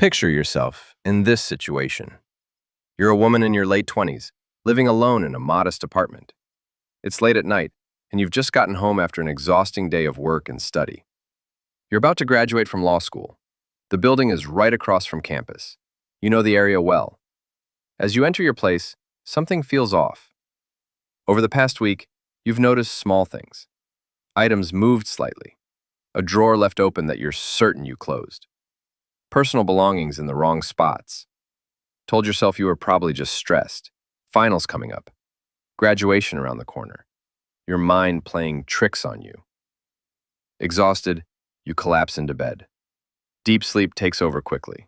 Picture yourself in this situation. You're a woman in your late 20s, living alone in a modest apartment. It's late at night, and you've just gotten home after an exhausting day of work and study. You're about to graduate from law school. The building is right across from campus. You know the area well. As you enter your place, something feels off. Over the past week, you've noticed small things. Items moved slightly. A drawer left open that you're certain you closed. Personal belongings in the wrong spots. Told yourself you were probably just stressed. Finals coming up. Graduation around the corner. Your mind playing tricks on you. Exhausted, you collapse into bed. Deep sleep takes over quickly.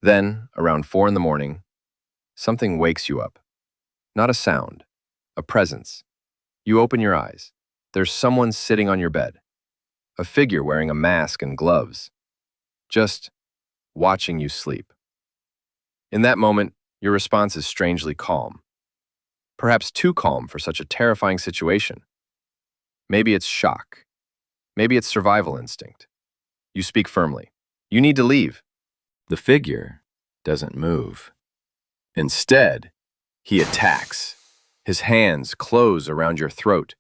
Then, around 4 in the morning, something wakes you up. Not a sound, a presence. You open your eyes. There's someone sitting on your bed. A figure wearing a mask and gloves. Just watching you sleep. In that moment, your response is strangely calm. Perhaps too calm for such a terrifying situation. Maybe it's shock. Maybe it's survival instinct. You speak firmly. You need to leave. The figure doesn't move. Instead, he attacks. His hands close around your throat.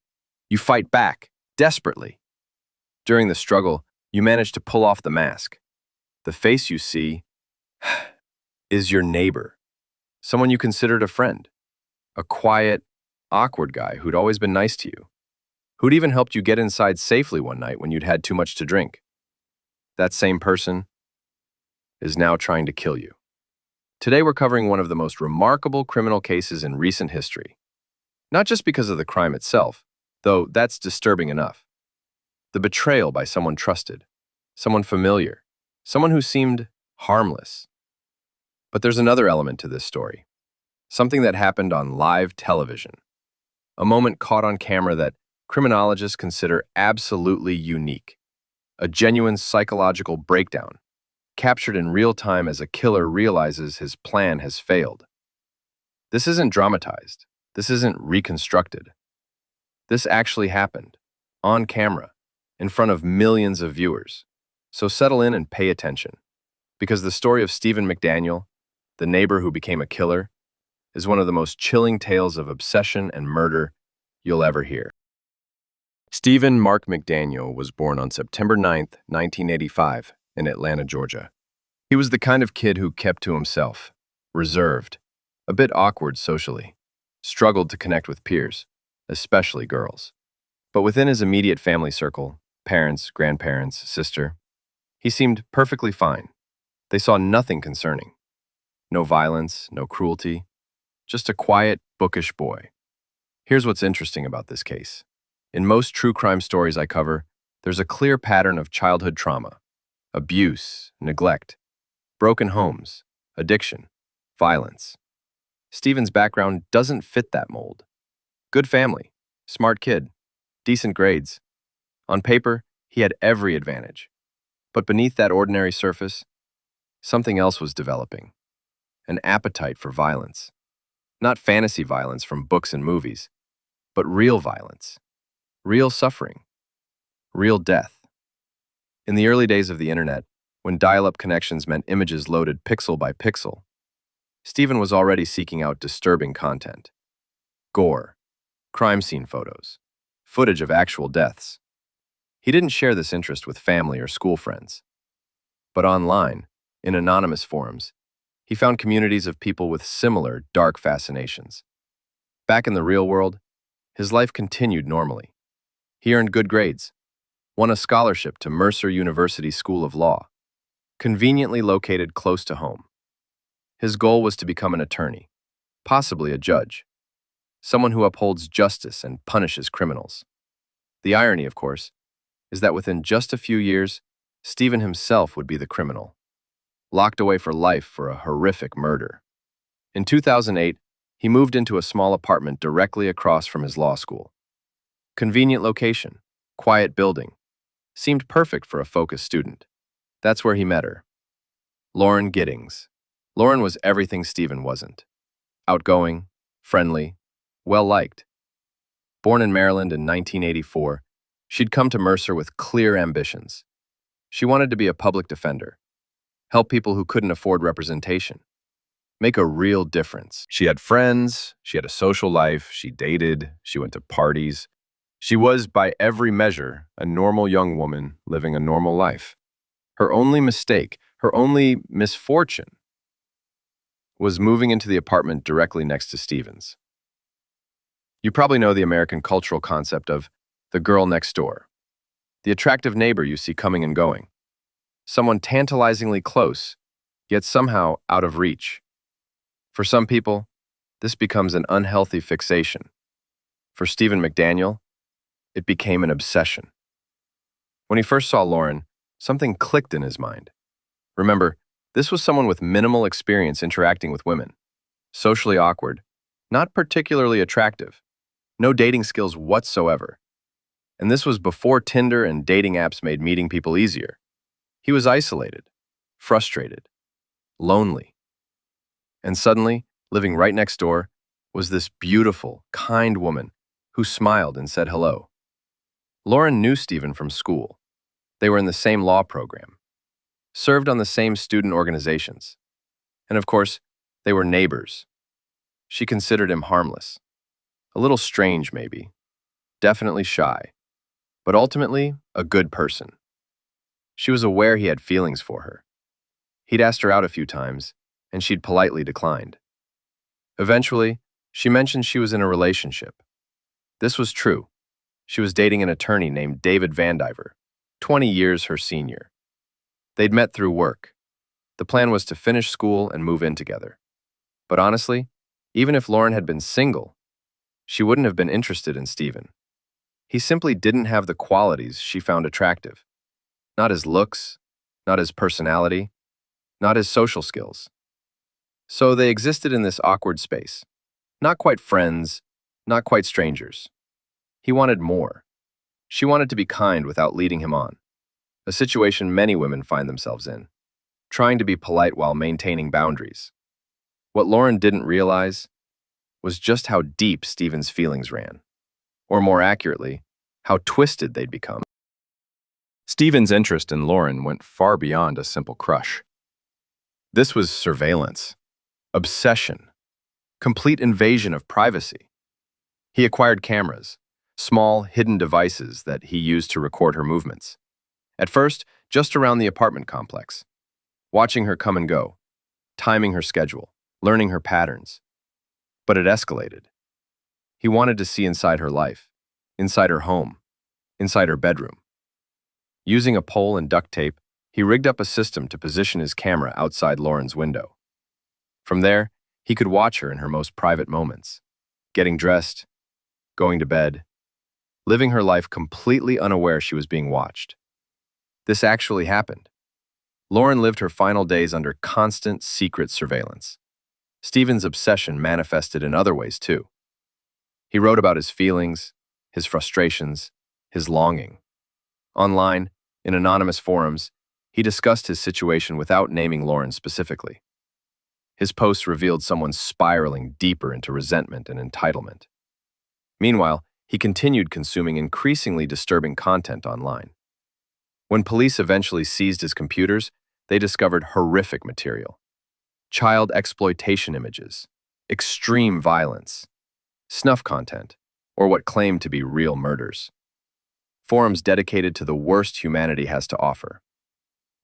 You fight back, desperately. During the struggle, you manage to pull off the mask. The face you see is your neighbor, someone you considered a friend, a quiet, awkward guy who'd always been nice to you, who'd even helped you get inside safely one night when you'd had too much to drink. That same person is now trying to kill you. Today we're covering one of the most remarkable criminal cases in recent history. Not just because of the crime itself, though that's disturbing enough. The betrayal by someone trusted, someone familiar, someone who seemed harmless. But there's another element to this story. Something that happened on live television. A moment caught on camera that criminologists consider absolutely unique. A genuine psychological breakdown, captured in real time as a killer realizes his plan has failed. This isn't dramatized. This isn't reconstructed. This actually happened, on camera, in front of millions of viewers. So settle in and pay attention, because the story of Stephen McDaniel, the neighbor who became a killer, is one of the most chilling tales of obsession and murder you'll ever hear. Stephen Mark McDaniel was born on September 9th, 1985, in Atlanta, Georgia. He was the kind of kid who kept to himself, reserved, a bit awkward socially, struggled to connect with peers, especially girls. But within his immediate family circle, parents, grandparents, sister, he seemed perfectly fine. They saw nothing concerning. No violence, no cruelty, just a quiet, bookish boy. Here's what's interesting about this case. In most true crime stories I cover, there's a clear pattern of childhood trauma, abuse, neglect, broken homes, addiction, violence. Stephen's background doesn't fit that mold. Good family, smart kid, decent grades. On paper, he had every advantage. But beneath that ordinary surface, something else was developing. An appetite for violence. Not fantasy violence from books and movies, but real violence. Real suffering. Real death. In the early days of the internet, when dial-up connections meant images loaded pixel by pixel, Stephen was already seeking out disturbing content. Gore, crime scene photos, footage of actual deaths. He didn't share this interest with family or school friends. But online, in anonymous forums, he found communities of people with similar dark fascinations. Back in the real world, his life continued normally. He earned good grades, won a scholarship to Mercer University School of Law, conveniently located close to home. His goal was to become an attorney, possibly a judge, someone who upholds justice and punishes criminals. The irony, of course, is that within just a few years, Stephen himself would be the criminal, locked away for life for a horrific murder. In 2008, he moved into a small apartment directly across from his law school. Convenient location, quiet building, seemed perfect for a focused student. That's where he met her. Lauren Giddings. Lauren was everything Stephen wasn't. Outgoing, friendly, well-liked. Born in Maryland in 1984, she'd come to Mercer with clear ambitions. She wanted to be a public defender, help people who couldn't afford representation, make a real difference. She had friends, she had a social life, she dated, she went to parties. She was, by every measure, a normal young woman living a normal life. Her only mistake, her only misfortune, was moving into the apartment directly next to Stephen's. You probably know the American cultural concept of the girl next door, the attractive neighbor you see coming and going, someone tantalizingly close, yet somehow out of reach. For some people, this becomes an unhealthy fixation. For Stephen McDaniel, it became an obsession. When he first saw Lauren, something clicked in his mind. Remember, this was someone with minimal experience interacting with women, socially awkward, not particularly attractive, no dating skills whatsoever. And this was before Tinder and dating apps made meeting people easier. He was isolated, frustrated, lonely. And suddenly, living right next door, was this beautiful, kind woman who smiled and said hello. Lauren knew Stephen from school. They were in the same law program, served on the same student organizations. And of course, they were neighbors. She considered him harmless. A little strange, maybe. Definitely shy. But ultimately, a good person. She was aware he had feelings for her. He'd asked her out a few times, and she'd politely declined. Eventually, she mentioned she was in a relationship. This was true. She was dating an attorney named David Vandiver, 20 years her senior. They'd met through work. The plan was to finish school and move in together. But honestly, even if Lauren had been single, she wouldn't have been interested in Stephen. He simply didn't have the qualities she found attractive. Not his looks, not his personality, not his social skills. So they existed in this awkward space. Not quite friends, not quite strangers. He wanted more. She wanted to be kind without leading him on. A situation many women find themselves in, trying to be polite while maintaining boundaries. What Lauren didn't realize was just how deep Stephen's feelings ran, or more accurately, how twisted they'd become. Stephen's interest in Lauren went far beyond a simple crush. This was surveillance, obsession, complete invasion of privacy. He acquired cameras, small, hidden devices that he used to record her movements. At first, just around the apartment complex, watching her come and go, timing her schedule, learning her patterns. But it escalated. He wanted to see inside her life, inside her home, inside her bedroom. Using a pole and duct tape, he rigged up a system to position his camera outside Lauren's window. From there, he could watch her in her most private moments, getting dressed, going to bed, living her life completely unaware she was being watched. This actually happened. Lauren lived her final days under constant, secret surveillance. Stephen's obsession manifested in other ways, too. He wrote about his feelings, his frustrations, his longing. Online, in anonymous forums, he discussed his situation without naming Lauren specifically. His posts revealed someone spiraling deeper into resentment and entitlement. Meanwhile, he continued consuming increasingly disturbing content online. When police eventually seized his computers, they discovered horrific material. Child exploitation images, extreme violence, snuff content, or what claimed to be real murders. Forums dedicated to the worst humanity has to offer.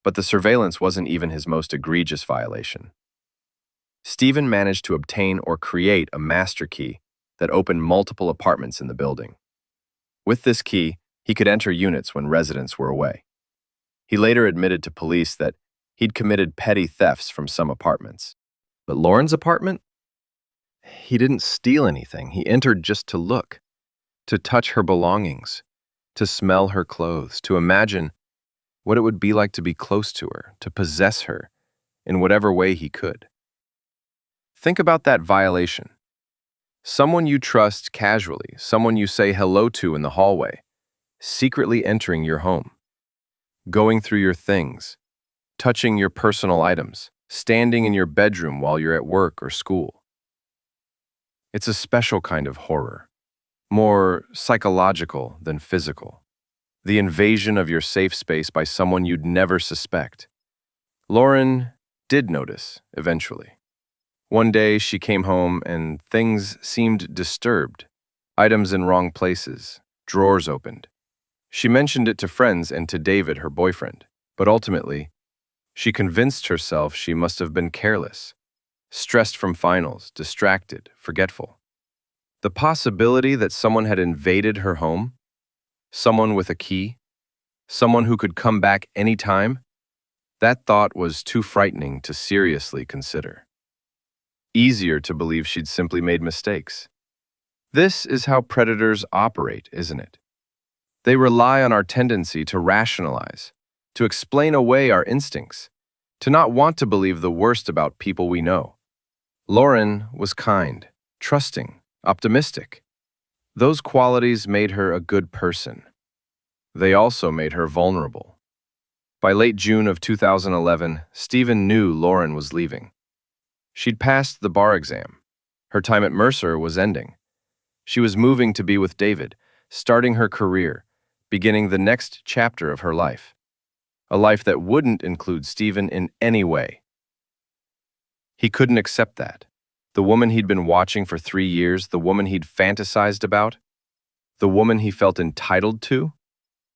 But the surveillance wasn't even his most egregious violation. Stephen managed to obtain or create a master key that opened multiple apartments in the building. With this key, he could enter units when residents were away. He later admitted to police that he'd committed petty thefts from some apartments. But Lauren's apartment? He didn't steal anything. He entered just to look, to touch her belongings, to smell her clothes, to imagine what it would be like to be close to her, to possess her in whatever way he could. Think about that violation. Someone you trust casually, someone you say hello to in the hallway, secretly entering your home, going through your things, touching your personal items, standing in your bedroom while you're at work or school. It's a special kind of horror, more psychological than physical. The invasion of your safe space by someone you'd never suspect. Lauren did notice, eventually. One day she came home and things seemed disturbed. Items in wrong places, drawers opened. She mentioned it to friends and to David, her boyfriend, but ultimately, she convinced herself she must have been careless, stressed from finals, distracted, forgetful. The possibility that someone had invaded her home, someone with a key, someone who could come back any time, that thought was too frightening to seriously consider. Easier to believe she'd simply made mistakes. This is how predators operate, isn't it? They rely on our tendency to rationalize, to explain away our instincts, to not want to believe the worst about people we know. Lauren was kind, trusting, optimistic. Those qualities made her a good person. They also made her vulnerable. By late June of 2011, Stephen knew Lauren was leaving. She'd passed the bar exam. Her time at Mercer was ending. She was moving to be with David, starting her career, beginning the next chapter of her life. A life that wouldn't include Stephen in any way. He couldn't accept that. The woman he'd been watching for 3 years, the woman he'd fantasized about, the woman he felt entitled to,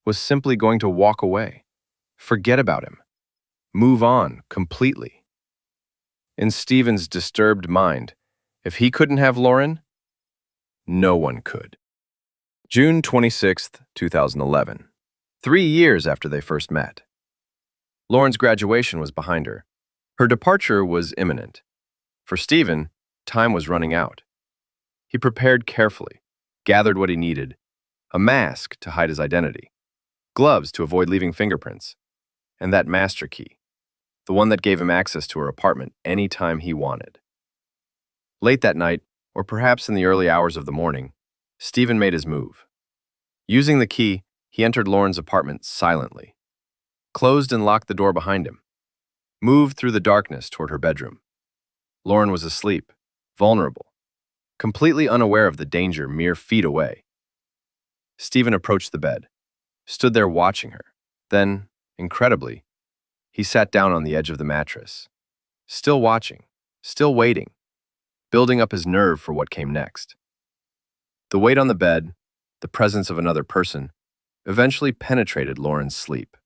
was simply going to walk away. Forget about him. Move on completely. In Stephen's disturbed mind, if he couldn't have Lauren, no one could. June 26th, 2011. 3 years after they first met. Lauren's graduation was behind her. Her departure was imminent. For Stephen, time was running out. He prepared carefully, gathered what he needed, a mask to hide his identity, gloves to avoid leaving fingerprints, and that master key, the one that gave him access to her apartment any time he wanted. Late that night, or perhaps in the early hours of the morning, Stephen made his move. Using the key, he entered Lauren's apartment silently, closed and locked the door behind him, moved through the darkness toward her bedroom. Lauren was asleep, vulnerable, completely unaware of the danger mere feet away. Stephen approached the bed, stood there watching her. Then, incredibly, he sat down on the edge of the mattress, still watching, still waiting, building up his nerve for what came next. The weight on the bed, the presence of another person, eventually penetrated Lauren's sleep.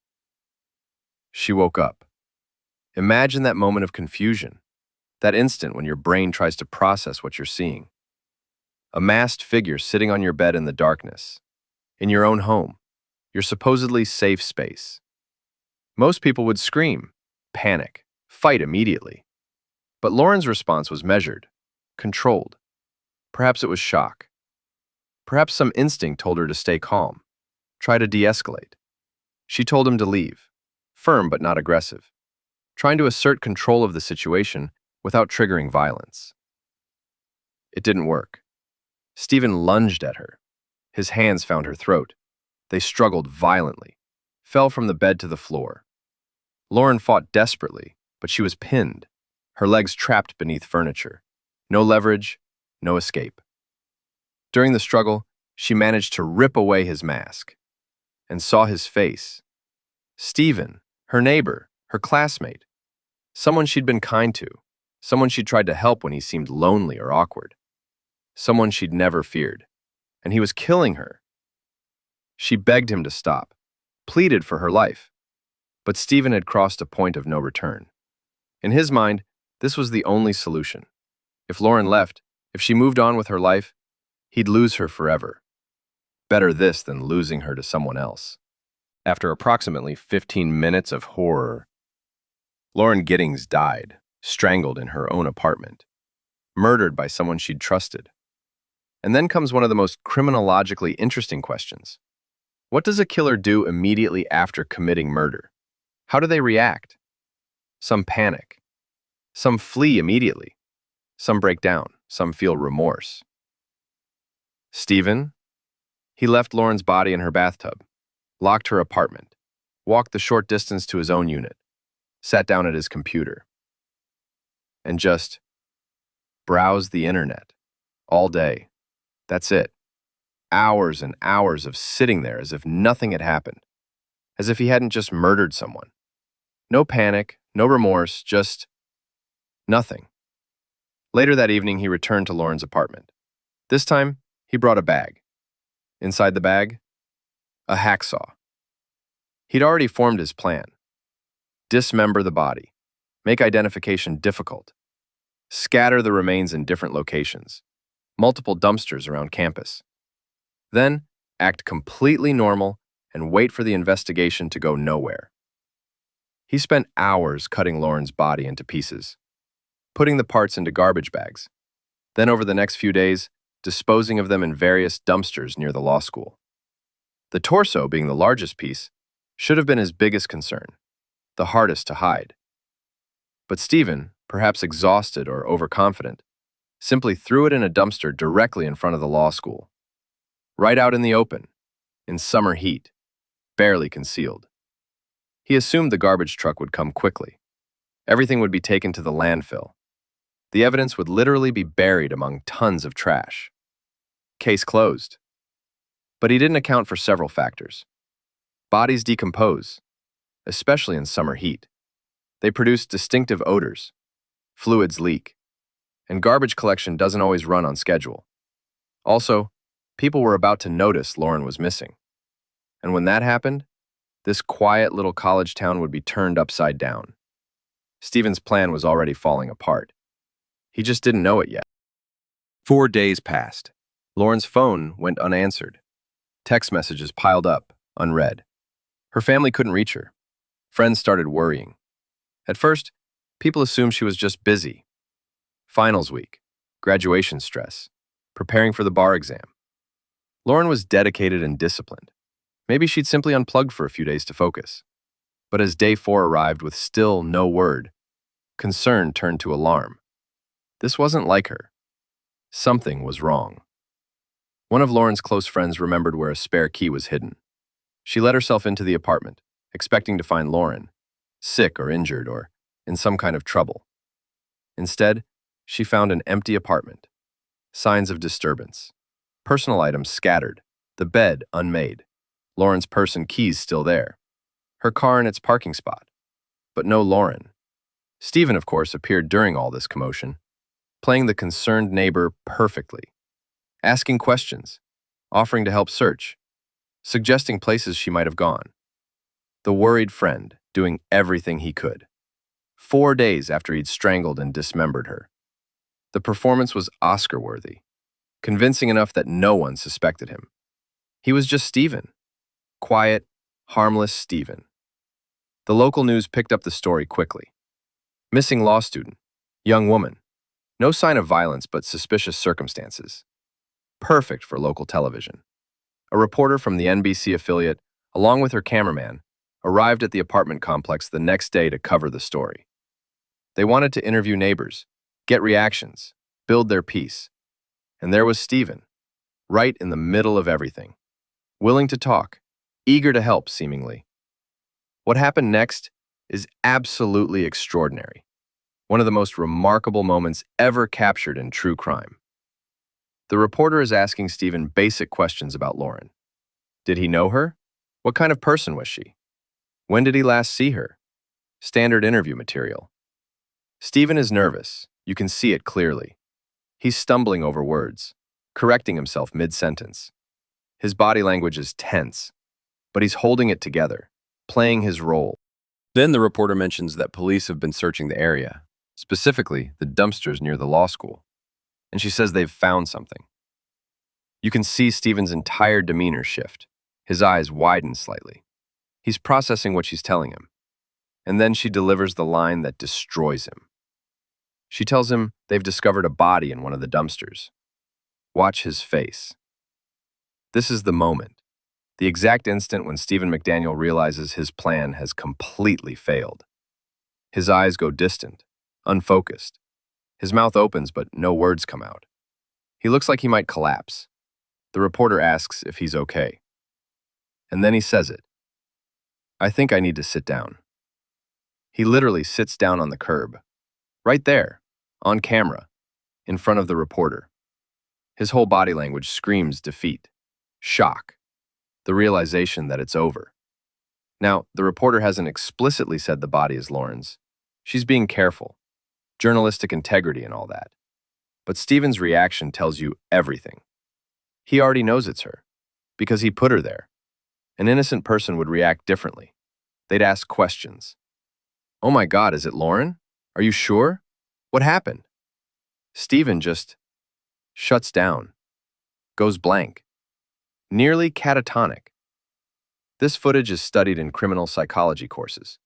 She woke up. Imagine that moment of confusion, that instant when your brain tries to process what you're seeing. A masked figure sitting on your bed in the darkness, in your own home, your supposedly safe space. Most people would scream, panic, fight immediately. But Lauren's response was measured, controlled. Perhaps it was shock. Perhaps some instinct told her to stay calm, try to de-escalate. She told him to leave, firm but not aggressive, trying to assert control of the situation without triggering violence. It didn't work. Stephen lunged at her. His hands found her throat. They struggled violently, fell from the bed to the floor. Lauren fought desperately, but she was pinned, her legs trapped beneath furniture. No leverage, no escape. During the struggle, she managed to rip away his mask and saw his face. Stephen, her neighbor, her classmate, someone she'd been kind to, someone she'd tried to help when he seemed lonely or awkward, someone she'd never feared, and he was killing her. She begged him to stop, pleaded for her life, but Stephen had crossed a point of no return. In his mind, this was the only solution. If Lauren left, if she moved on with her life, he'd lose her forever. Better this than losing her to someone else. After approximately 15 minutes of horror, Lauren Giddings died, strangled in her own apartment, murdered by someone she'd trusted. And then comes one of the most criminologically interesting questions. What does a killer do immediately after committing murder? How do they react? Some panic. Some flee immediately. Some break down. Some feel remorse. Stephen? He left Lauren's body in her bathtub, locked her apartment, walked the short distance to his own unit, sat down at his computer, and just browsed the internet all day. That's it. Hours and hours of sitting there as if nothing had happened, as if he hadn't just murdered someone. No panic, No remorse, just nothing. Later that evening, he returned to Lauren's apartment. This time, he brought a bag. Inside the bag, a hacksaw. He'd already formed his plan. Dismember the body, make identification difficult, scatter the remains in different locations, multiple dumpsters around campus. Then, act completely normal and wait for the investigation to go nowhere. He spent hours cutting Lauren's body into pieces, putting the parts into garbage bags, then over the next few days, disposing of them in various dumpsters near the law school. The torso, being the largest piece, should have been his biggest concern, the hardest to hide. But Stephen, perhaps exhausted or overconfident, simply threw it in a dumpster directly in front of the law school. Right out in the open, in summer heat, barely concealed. He assumed the garbage truck would come quickly. Everything would be taken to the landfill. The evidence would literally be buried among tons of trash. Case closed. But he didn't account for several factors. Bodies decompose, especially in summer heat. They produce distinctive odors, fluids leak, and garbage collection doesn't always run on schedule. Also, people were about to notice Lauren was missing. And when that happened, this quiet little college town would be turned upside down. Stephen's plan was already falling apart. He just didn't know it yet. 4 days passed. Lauren's phone went unanswered. Text messages piled up, unread. Her family couldn't reach her. Friends started worrying. At first, people assumed she was just busy. Finals week, graduation stress, preparing for the bar exam. Lauren was dedicated and disciplined. Maybe she'd simply unplugged for a few days to focus. But as day 4 arrived with still no word, concern turned to alarm. This wasn't like her. Something was wrong. One of Lauren's close friends remembered where a spare key was hidden. She let herself into the apartment, expecting to find Lauren, sick or injured or in some kind of trouble. Instead, she found an empty apartment, signs of disturbance, personal items scattered, the bed unmade, Lauren's purse and keys still there, her car in its parking spot, but no Lauren. Stephen, of course, appeared during all this commotion, playing the concerned neighbor perfectly, asking questions, offering to help search, suggesting places she might have gone. The worried friend doing everything he could. 4 days after he'd strangled and dismembered her. The performance was Oscar-worthy, convincing enough that no one suspected him. He was just Stephen. Quiet, harmless Stephen. The local news picked up the story quickly. Missing law student, young woman. No sign of violence but suspicious circumstances. Perfect for local television. A reporter from the NBC affiliate, along with her cameraman, arrived at the apartment complex the next day to cover the story. They wanted to interview neighbors, get reactions, build their piece. And there was Stephen, right in the middle of everything, willing to talk, eager to help, seemingly. What happened next is absolutely extraordinary. One of the most remarkable moments ever captured in true crime. The reporter is asking Stephen basic questions about Lauren. Did he know her? What kind of person was she? When did he last see her? Standard interview material. Stephen is nervous. You can see it clearly. He's stumbling over words, correcting himself mid-sentence. His body language is tense, but he's holding it together, playing his role. Then the reporter mentions that police have been searching the area, specifically the dumpsters near the law school, and she says they've found something. You can see Stephen's entire demeanor shift. His eyes widen slightly. He's processing what she's telling him, and then she delivers the line that destroys him. She tells him they've discovered a body in one of the dumpsters. Watch his face. This is the moment, the exact instant when Stephen McDaniel realizes his plan has completely failed. His eyes go distant, unfocused. His mouth opens, but no words come out. He looks like he might collapse. The reporter asks if he's okay. And then he says it. I think I need to sit down. He literally sits down on the curb, right there, on camera, in front of the reporter. His whole body language screams defeat, shock, the realization that it's over. Now, the reporter hasn't explicitly said the body is Lauren's, She's being careful, journalistic integrity and all that. But Stephen's reaction tells you everything. He already knows it's her, because he put her there. An innocent person would react differently. They'd ask questions. "Oh my God, is it Lauren? Are you sure? What happened?" Stephen just shuts down, goes blank, nearly catatonic. This footage is studied in criminal psychology courses.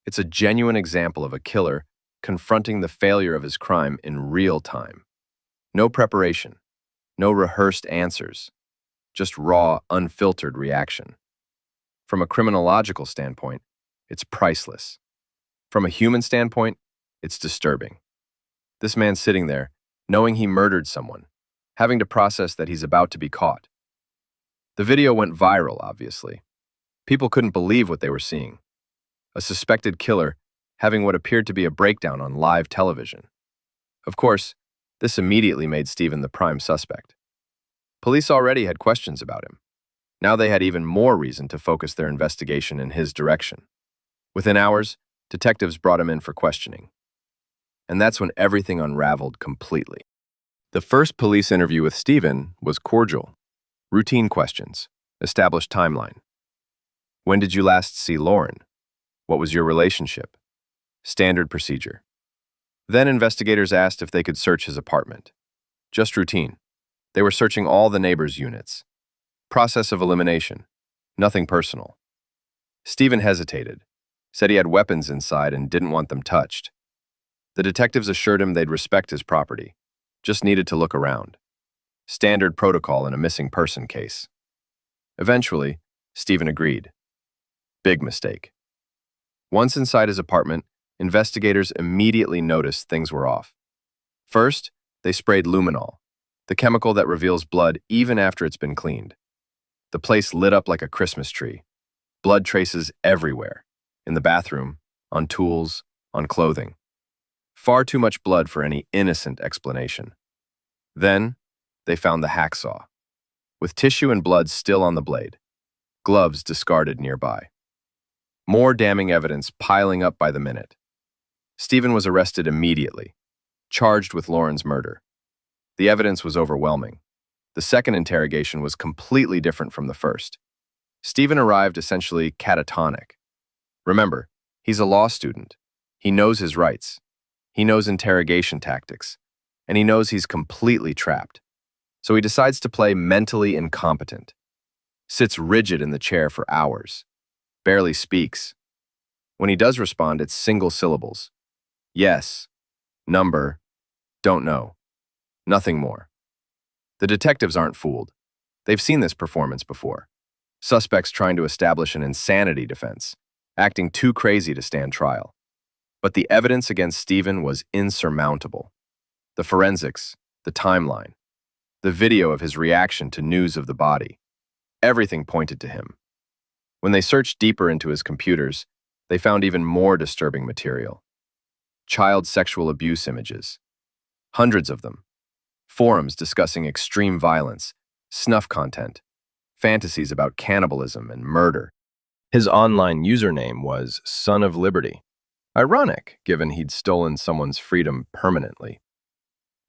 It's a genuine example of a killer confronting the failure of his crime in real time. No preparation, no rehearsed answers, just raw, unfiltered reaction. From a criminological standpoint, it's priceless. From a human standpoint, it's disturbing. This man sitting there, knowing he murdered someone, having to process that he's about to be caught. The video went viral, obviously. People couldn't believe what they were seeing. A suspected killer having what appeared to be a breakdown on live television. Of course, this immediately made Stephen the prime suspect. Police already had questions about him. Now they had even more reason to focus their investigation in his direction. Within hours, detectives brought him in for questioning. And that's when everything unraveled completely. The first police interview with Stephen was cordial. Routine questions, established timeline. When did you last see Lauren? What was your relationship? Standard procedure. Then investigators asked if they could search his apartment. Just routine. They were searching all the neighbors' units. Process of elimination. Nothing personal. Stephen hesitated, said he had weapons inside and didn't want them touched. The detectives assured him they'd respect his property, just needed to look around. Standard protocol in a missing person case. Eventually, Stephen agreed. Big mistake. Once inside his apartment, investigators immediately noticed things were off. First, they sprayed luminol, the chemical that reveals blood even after it's been cleaned. The place lit up like a Christmas tree. Blood traces everywhere, in the bathroom, on tools, on clothing. Far too much blood for any innocent explanation. Then, they found the hacksaw, with tissue and blood still on the blade, gloves discarded nearby. More damning evidence piling up by the minute. Stephen was arrested immediately, charged with Lauren's murder. The evidence was overwhelming. The second interrogation was completely different from the first. Stephen arrived essentially catatonic. Remember, he's a law student. He knows his rights. He knows interrogation tactics. And he knows he's completely trapped. So he decides to play mentally incompetent. Sits rigid in the chair for hours. Barely speaks. When he does respond, it's single syllables. Yes. Number. Don't know. Nothing more. The detectives aren't fooled. They've seen this performance before. Suspects trying to establish an insanity defense, acting too crazy to stand trial. But the evidence against Stephen was insurmountable. The forensics, the timeline, the video of his reaction to news of the body. Everything pointed to him. When they searched deeper into his computers, they found even more disturbing material. Child sexual abuse images. Hundreds of them. Forums discussing extreme violence, snuff content, fantasies about cannibalism and murder. His online username was Son of Liberty. Ironic, given he'd stolen someone's freedom permanently.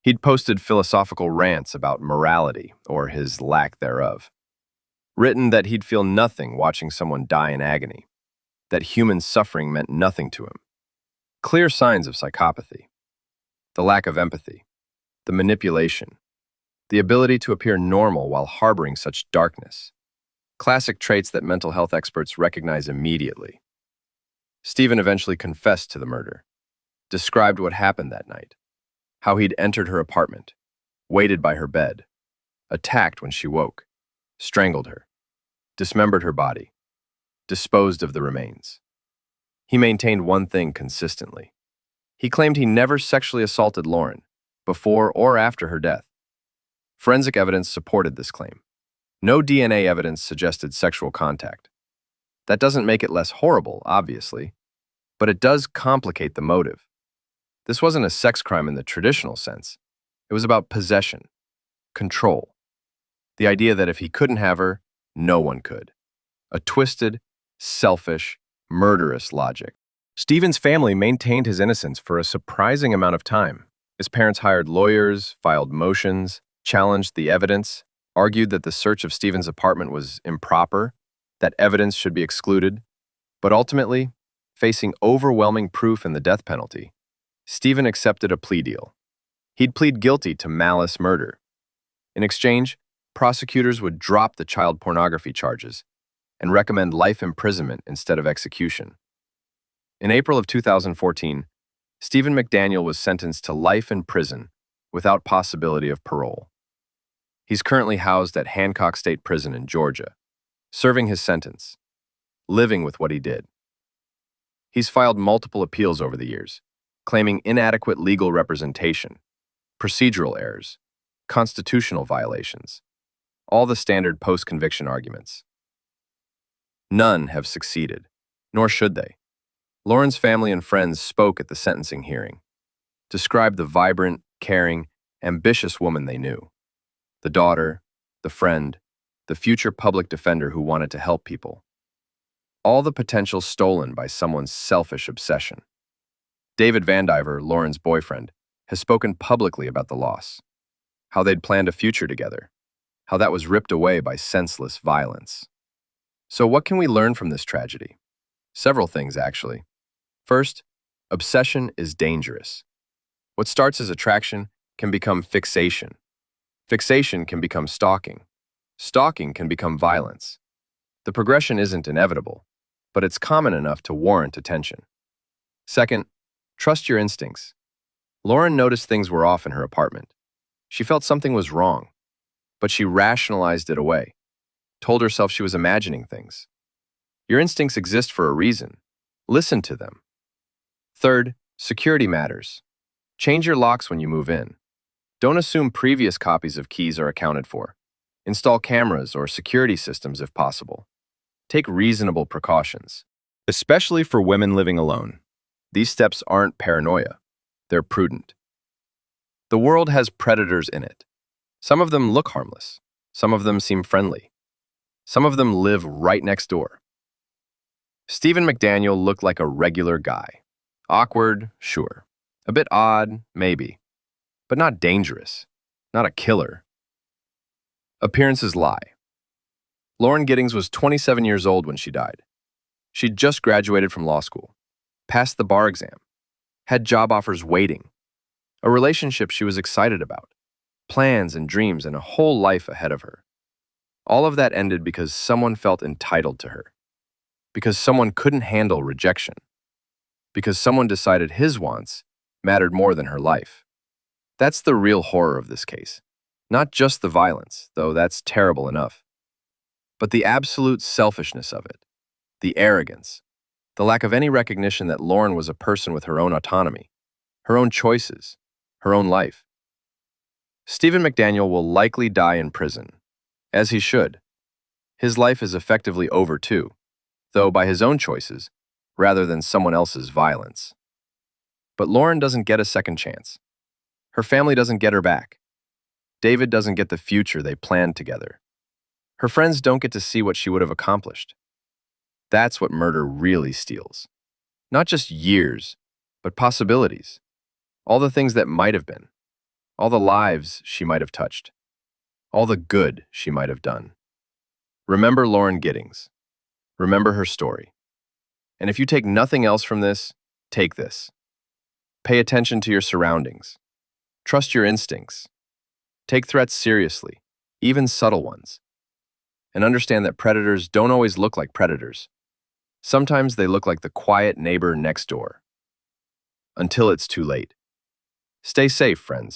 He'd posted philosophical rants about morality, or his lack thereof. Written that he'd feel nothing watching someone die in agony, that human suffering meant nothing to him. Clear signs of psychopathy. The lack of empathy, the manipulation, the ability to appear normal while harboring such darkness. Classic traits that mental health experts recognize immediately. Stephen eventually confessed to the murder, described what happened that night, how he'd entered her apartment, waited by her bed, attacked when she woke, strangled her, dismembered her body, disposed of the remains. He maintained one thing consistently. He claimed he never sexually assaulted Lauren, before or after her death. Forensic evidence supported this claim. No DNA evidence suggested sexual contact. That doesn't make it less horrible, obviously, but it does complicate the motive. This wasn't a sex crime in the traditional sense. It was about possession, control. The idea that if he couldn't have her, no one could. A twisted, selfish, murderous logic. Stephen's family maintained his innocence for a surprising amount of time. His parents hired lawyers, filed motions, challenged the evidence, argued that the search of Stephen's apartment was improper, that evidence should be excluded. But ultimately, facing overwhelming proof in the death penalty, Stephen accepted a plea deal. He'd plead guilty to malice murder. In exchange, prosecutors would drop the child pornography charges and recommend life imprisonment instead of execution. In April of 2014, Stephen McDaniel was sentenced to life in prison without possibility of parole. He's currently housed at Hancock State Prison in Georgia, serving his sentence, living with what he did. He's filed multiple appeals over the years, claiming inadequate legal representation, procedural errors, constitutional violations, all the standard post-conviction arguments. None have succeeded, nor should they. Lauren's family and friends spoke at the sentencing hearing, described the vibrant, caring, ambitious woman they knew. The daughter, the friend, the future public defender who wanted to help people. All the potential stolen by someone's selfish obsession. David Vandiver, Lauren's boyfriend, has spoken publicly about the loss, how they'd planned a future together, how that was ripped away by senseless violence. So what can we learn from this tragedy? Several things, actually. First, obsession is dangerous. What starts as attraction can become fixation. Fixation can become stalking. Stalking can become violence. The progression isn't inevitable, but it's common enough to warrant attention. Second, trust your instincts. Lauren noticed things were off in her apartment. She felt something was wrong, but she rationalized it away, told herself she was imagining things. Your instincts exist for a reason. Listen to them. Third, security matters. Change your locks when you move in. Don't assume previous copies of keys are accounted for. Install cameras or security systems if possible. Take reasonable precautions, especially for women living alone. These steps aren't paranoia. They're prudent. The world has predators in it. Some of them look harmless. Some of them seem friendly. Some of them live right next door. Stephen McDaniel looked like a regular guy. Awkward, sure. A bit odd, maybe. But not dangerous. Not a killer. Appearances lie. Lauren Giddings was 27 years old when she died. She'd just graduated from law school, passed the bar exam, had job offers waiting, a relationship she was excited about, plans and dreams and a whole life ahead of her. All of that ended because someone felt entitled to her, because someone couldn't handle rejection, because someone decided his wants mattered more than her life. That's the real horror of this case. Not just the violence, though that's terrible enough, but the absolute selfishness of it, the arrogance, the lack of any recognition that Lauren was a person with her own autonomy, her own choices, her own life. Stephen McDaniel will likely die in prison, as he should. His life is effectively over too, though by his own choices, rather than someone else's violence. But Lauren doesn't get a second chance. Her family doesn't get her back. David doesn't get the future they planned together. Her friends don't get to see what she would have accomplished. That's what murder really steals. Not just years, but possibilities. All the things that might have been. All the lives she might have touched. All the good she might have done. Remember Lauren Giddings. Remember her story. And if you take nothing else from this, take this. Pay attention to your surroundings. Trust your instincts. Take threats seriously, even subtle ones. And understand that predators don't always look like predators. Sometimes they look like the quiet neighbor next door. Until it's too late. Stay safe, friends.